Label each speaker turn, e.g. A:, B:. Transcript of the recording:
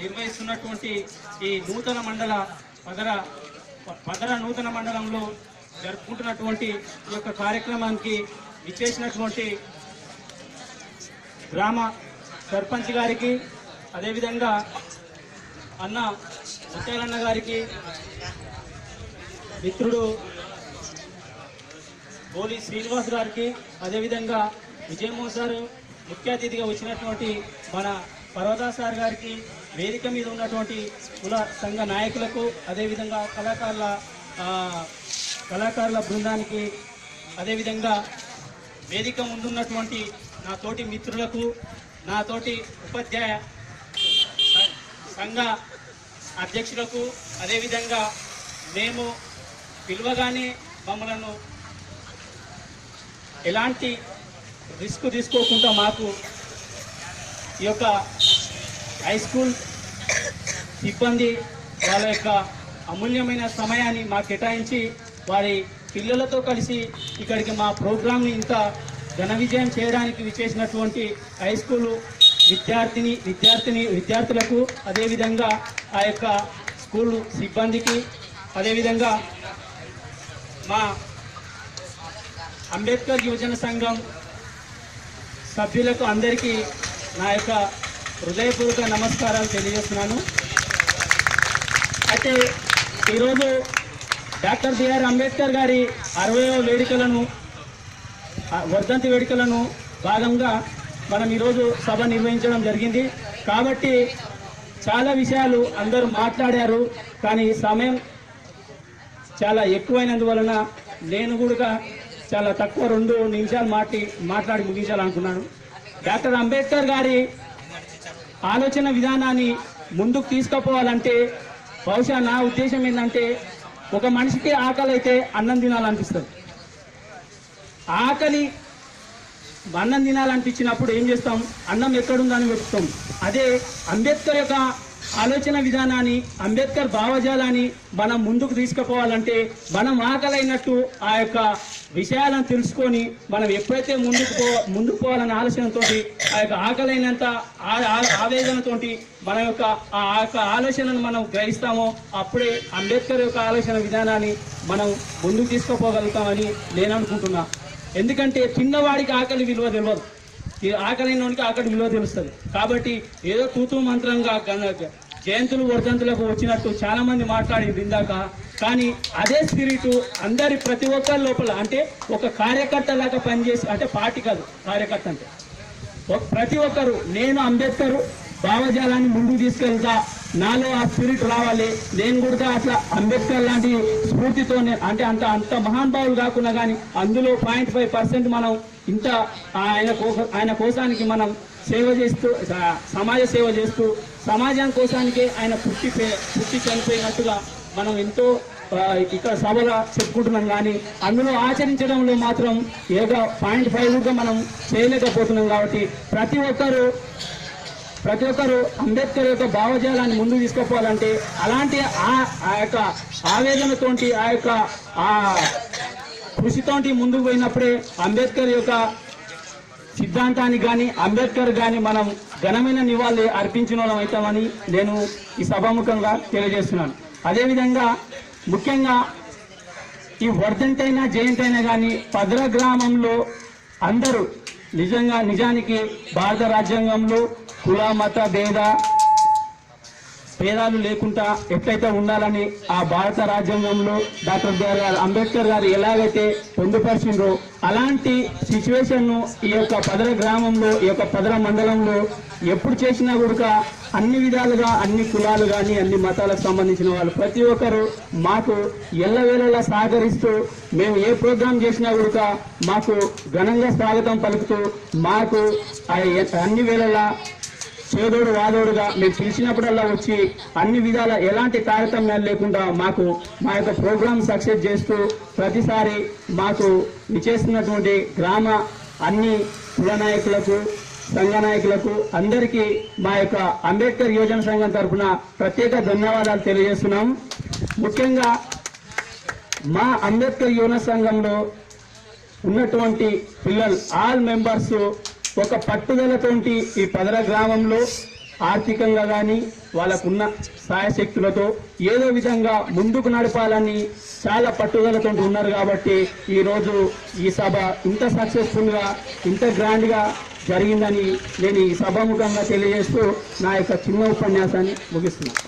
A: నిర్వహిస్తున్నటువంటి ఈ నూతన మండల పదర నూతన మండలంలో జరుపుకుంటున్నటువంటి ఈ యొక్క కార్యక్రమానికి విచ్చేసినటువంటి గ్రామ సర్పంచ్ గారికి, అదేవిధంగా అన్న ముత్యాలన్న గారికి, మిత్రుడు గోలి శ్రీనివాస్ గారికి, అదేవిధంగా విజయమోహన్ సార్ ముఖ్య అతిథిగా వచ్చినటువంటి మన పర్వతా సార్ గారికి, వేదిక మీద ఉన్నటువంటి కుల సంఘ నాయకులకు, అదేవిధంగా కళాకారుల బృందానికి, అదేవిధంగా వేదిక ముందున్నటువంటి నా తోటి మిత్రులకు, నా తోటి ఉపాధ్యాయ సంఘ అధ్యక్షులకు, అదేవిధంగా మేము పిలువగానే మమ్మలను ఎలాంటి రిస్క్ తీసుకోకుండా మాకు ఈ యొక్క హై స్కూల్ సిబ్బంది వాళ్ళ యొక్క అమూల్యమైన సమయాన్ని మాకు కేటాయించి వారి పిల్లలతో కలిసి ఇక్కడికి మా ప్రోగ్రాంని ఇంత ఘన విజయం చేయడానికి విచ్చేసినటువంటి హై స్కూలు విద్యార్థులకు, అదేవిధంగా ఆ యొక్క స్కూలు సిబ్బందికి, అదేవిధంగా మా అంబేద్కర్ యువజన సంఘం సభ్యులకు అందరికీ నా యొక్క హృదయపూర్వక నమస్కారాలు తెలియజేస్తున్నాను. అయితే ఈరోజు డాక్టర్ బిఆర్ అంబేద్కర్ గారి 60వ వేడుకలను వర్ధంతి వేడుకలను భాగంగా మనం ఈరోజు సభ నిర్వహించడం జరిగింది. కాబట్టి చాలా విషయాలు అందరూ మాట్లాడారు, కానీ సమయం చాలా ఎక్కువైనందువలన నేను కూడా చాలా తక్కువ 2 నిమిషాలు మాట్లాడి ముగించాలనుకున్నాను. డాక్టర్ అంబేద్కర్ గారి ఆలోచన విధానాన్ని ముందుకు తీసుకుపోవాలంటే బహుశా నా ఉద్దేశం ఏంటంటే, ఒక మనిషికి ఆకలి అయితే అన్నం తినాలనిపిస్తుంది. ఆకలి అన్నం తినాలనిపించినప్పుడు ఏం చేస్తాం? అన్నం ఎక్కడుందని వెతుకుతాం. అదే అంబేద్కర్ యొక్క ఆలోచన విధానాన్ని, అంబేద్కర్ భావజాలాన్ని మనం ముందుకు తీసుకుపోవాలంటే మనం ఆకలైనట్టు ఆ యొక్క విషయాలను తెలుసుకొని మనం ఎప్పుడైతే ముందుకు పోవాలనే ఆలోచనతో, ఆ యొక్క ఆకలైనంత ఆవేదనతో మన యొక్క ఆ యొక్క ఆలోచనను మనం గ్రహిస్తామో అప్పుడే అంబేద్కర్ యొక్క ఆలోచన విధానాన్ని మనం ముందుకు తీసుకుపోగలుగుతామని నేను అనుకుంటున్నా. ఎందుకంటే చిన్నవాడికి ఆకలి విలువ తెలియదు, ఆకలైన వాడికి ఆకలి విలువ తెలుస్తుంది. కాబట్టి ఏదో తూతూ మంత్రంగా జయంతులు వర్ధంతులకు వచ్చినట్టు చాలా మంది మాట్లాడింది ఇందాక, కానీ అదే స్పిరిట్ ప్రతి ఒక్కరి లోపల, అంటే ఒక కార్యకర్త లాగా పనిచేసి, అంటే పార్టీ కాదు కార్యకర్త అంటే ప్రతి ఒక్కరు నేను అంబేద్కర్ భావజాలాన్ని ముందుకు తీసుకెళ్తా, నాలో ఆ స్పిరిట్ రావాలి, నేను కూడా అట్లా అంబేద్కర్ లాంటి స్ఫూర్తితోనే, అంటే అంత మహానుభావులు కాకుండా కానీ అందులో 0.5% మనం ఇంత ఆయన కోసానికి మనం సేవ చేస్తూ, సమాజ సేవ చేస్తూ, సమాజం కోసానికే ఆయన పుట్టి చనిపోయినట్టుగా మనం ఎంతో ఇక్కడ సభలో చెప్పుకుంటున్నాం. కానీ అందులో ఆచరించడంలో మాత్రం ఏదో 0.5గా మనం చేయలేకపోతున్నాం. కాబట్టి ప్రతి ఒక్కరు అంబేద్కర్ యొక్క భావజాలాన్ని ముందుకు తీసుకుపోవాలంటే అలాంటి ఆ యొక్క ఆవేదనతోటి, ఆ యొక్క కృషితోటి ముందుకు పోయినప్పుడే అంబేద్కర్ యొక్క సిద్ధాంతానికి కానీ అంబేద్కర్ కానీ మనం ఘనమైన నివాళి అర్పించిన వాళ్ళం అవుతామని నేను ఈ సభాముఖంగా తెలియజేస్తున్నాను. అదేవిధంగా ముఖ్యంగా ఈ వర్ధంతి అయినా జయంతి అయినా కానీ పదర గ్రామంలో అందరూ నిజానికి భారత రాజ్యాంగంలో కుల మత భేదాలు లేకుండా ఎట్లయితే ఉండాలని ఆ భారత రాజ్యాంగంలో డాక్టర్ బిఆర్ అంబేద్కర్ గారు ఎలాగైతే పొందుపరిచిండ్రో అలాంటి సిచ్యువేషన్ను ఈ యొక్క పదర గ్రామంలో, ఈ యొక్క పదర మండలంలో ఎప్పుడు చేసినా కూడా అన్ని విధాలుగా అన్ని కులాలు కానీ అన్ని మతాలకు సంబంధించిన వాళ్ళు ప్రతి ఒక్కరు మాకు ఎల్లవేళలా సహకరిస్తూ, మేము ఏ ప్రోగ్రాం చేసినా కూడా మాకు ఘనంగా స్వాగతం పలుకుతూ, మాకు అన్ని వేళలా చేదోడు వాదోడుగా మేము పిలిచినప్పుడల్లా వచ్చి అన్ని విధాల ఎలాంటి తారతమ్యాలు లేకుండా మాకు మా యొక్క ప్రోగ్రామ్ సక్సెస్ చేస్తూ ప్రతిసారి మాకు ఇచ్చేస్తున్నటువంటి గ్రామ అన్ని కుల నాయకులకు, సంఘ నాయకులకు అందరికీ మా యొక్క అంబేద్కర్ యువజన సంఘం తరఫున ప్రత్యేక ధన్యవాదాలు తెలియజేస్తున్నాం. ముఖ్యంగా మా అంబేద్కర్ యువజన సంఘంలో ఉన్నటువంటి పిల్లలు ఆల్ మెంబర్స్ ఒక పట్టుదలతోటి ఈ పదర గ్రామంలో ఆర్థికంగా కానీ వాళ్ళకున్న సాయశక్తులతో ఏదో విధంగా ముందుకు నడపాలని చాలా పట్టుదలతో ఉన్నారు. కాబట్టి ఈరోజు ఈ సభ ఇంత సక్సెస్ఫుల్గా ఇంత గ్రాండ్గా జరిగిందని నేను ఈ సభాముఖంగా తెలియజేస్తూ నా యొక్క చిన్న ఉపన్యాసాన్ని ముగిస్తున్నాను.